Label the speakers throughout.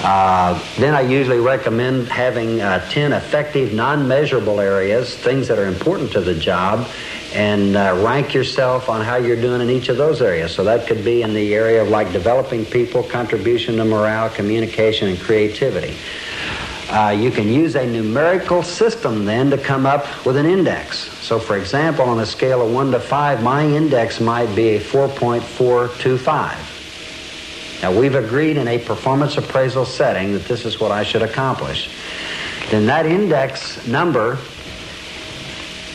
Speaker 1: Then I usually recommend having 10 effective non-measurable areas, things that are important to the job, and rank yourself on how you're doing in each of those areas. So that could be in the area of like developing people, contribution to morale, communication, and creativity. You can use a numerical system then to come up with an index. So for example, on a scale of 1 to 5, my index might be a 4.425. Now we've agreed in a performance appraisal setting that this is what I should accomplish. Then that index number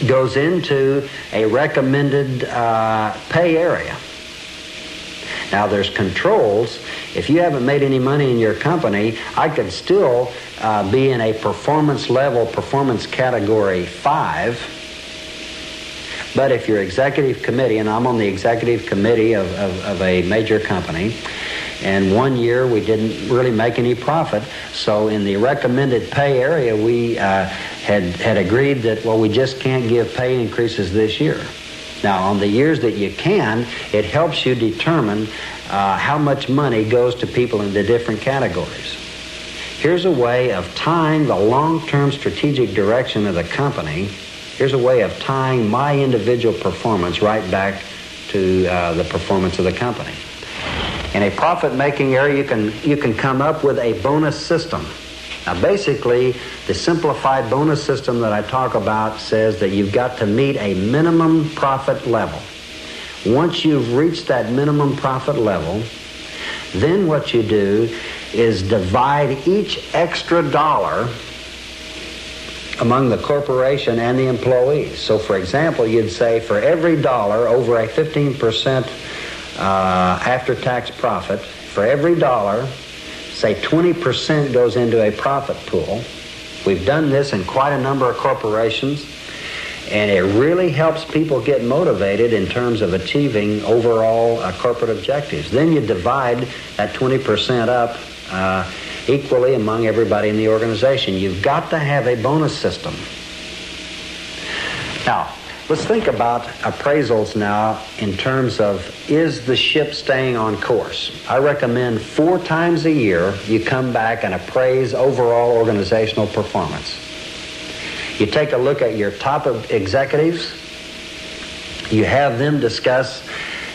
Speaker 1: goes into a recommended pay area. Now there's controls. If you haven't made any money in your company, I could still be in a performance level, performance category 5. But if your executive committee, and I'm on the executive committee of a major company, and 1 year we didn't really make any profit, so in the recommended pay area we had agreed that, well, we just can't give pay increases this year. Now, on the years that you can, it helps you determine how much money goes to people in the different categories. Here's a way of tying the long-term strategic direction of the company. Here's a way of tying my individual performance right back to the performance of the company. In a profit-making area, you can come up with a bonus system. Now, basically, the simplified bonus system that I talk about says that you've got to meet a minimum profit level. Once you've reached that minimum profit level, then what you do is divide each extra dollar among the corporation and the employees. So, for example, you'd say for every dollar over a 15% after-tax profit, for every dollar, say 20% goes into a profit pool. We've done this in quite a number of corporations, and it really helps people get motivated in terms of achieving overall corporate objectives. Then you divide that 20% up equally among everybody in the organization. You've got to have a bonus system. Now, let's think about appraisals now in terms of, is the ship staying on course? I recommend 4 times a year you come back and appraise overall organizational performance. You take a look at your top executives, you have them discuss,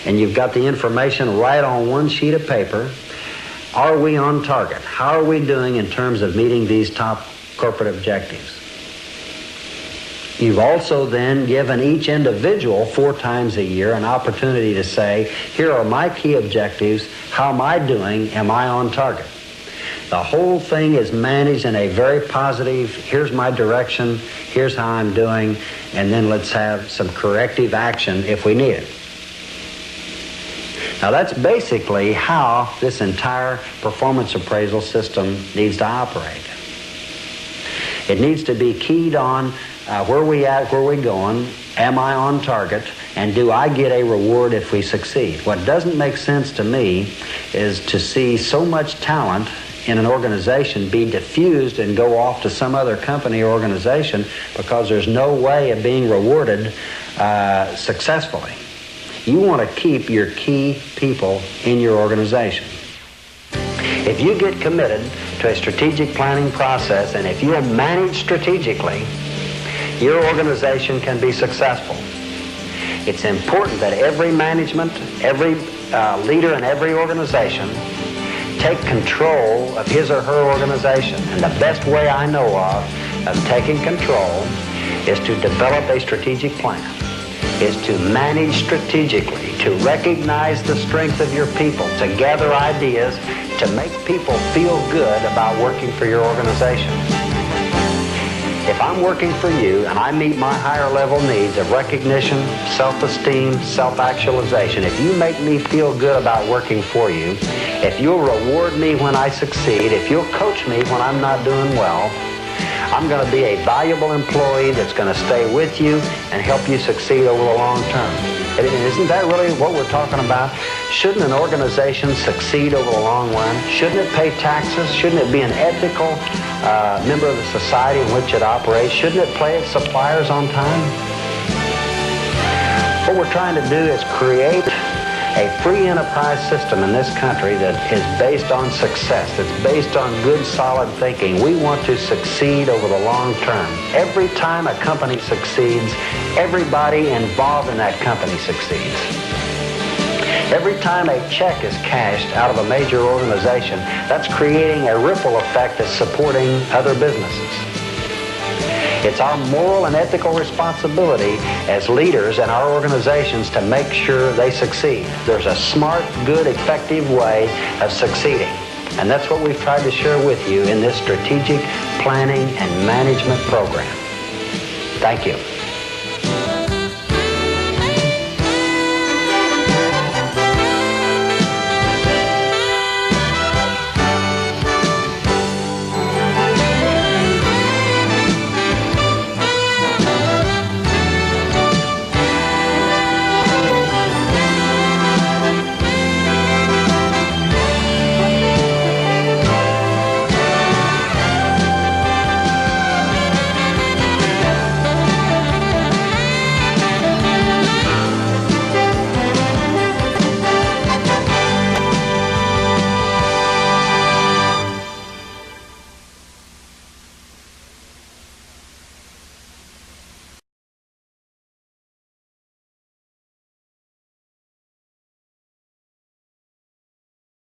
Speaker 1: and you've got the information right on one sheet of paper. Are we on target? How are we doing in terms of meeting these top corporate objectives? You've also then given each individual 4 times a year an opportunity to say, here are my key objectives, how am I doing, am I on target? The whole thing is managed in a very positive, here's my direction, here's how I'm doing, and then let's have some corrective action if we need it. Now that's basically how this entire performance appraisal system needs to operate. It needs to be keyed on where we at, where we going, am I on target, and do I get a reward if we succeed? What doesn't make sense to me is to see so much talent in an organization be diffused and go off to some other company or organization because there's no way of being rewarded successfully. You want to keep your key people in your organization. If you get committed to a strategic planning process, and if you have managed strategically, your organization can be successful. It's important that every management, every leader in every organization take control of his or her organization. And the best way I know of taking control is to develop a strategic plan, is to manage strategically, to recognize the strength of your people, to gather ideas, to make people feel good about working for your organization. If I'm working for you and I meet my higher level needs of recognition, self-esteem, self-actualization, if you make me feel good about working for you, if you'll reward me when I succeed, if you'll coach me when I'm not doing well, I'm going to be a valuable employee that's going to stay with you and help you succeed over the long term. And isn't that really what we're talking about? Shouldn't an organization succeed over the long run? Shouldn't it pay taxes? Shouldn't it be an ethical member of the society in which it operates? Shouldn't it pay its suppliers on time? What we're trying to do is create a free enterprise system in this country that is based on success, that's based on good, solid thinking. We want to succeed over the long term. Every time a company succeeds, everybody involved in that company succeeds. Every time a check is cashed out of a major organization, that's creating a ripple effect that's supporting other businesses. It's our moral and ethical responsibility as leaders in our organizations to make sure they succeed. There's a smart, good, effective way of succeeding. And that's what we've tried to share with you in this strategic planning and management program. Thank you.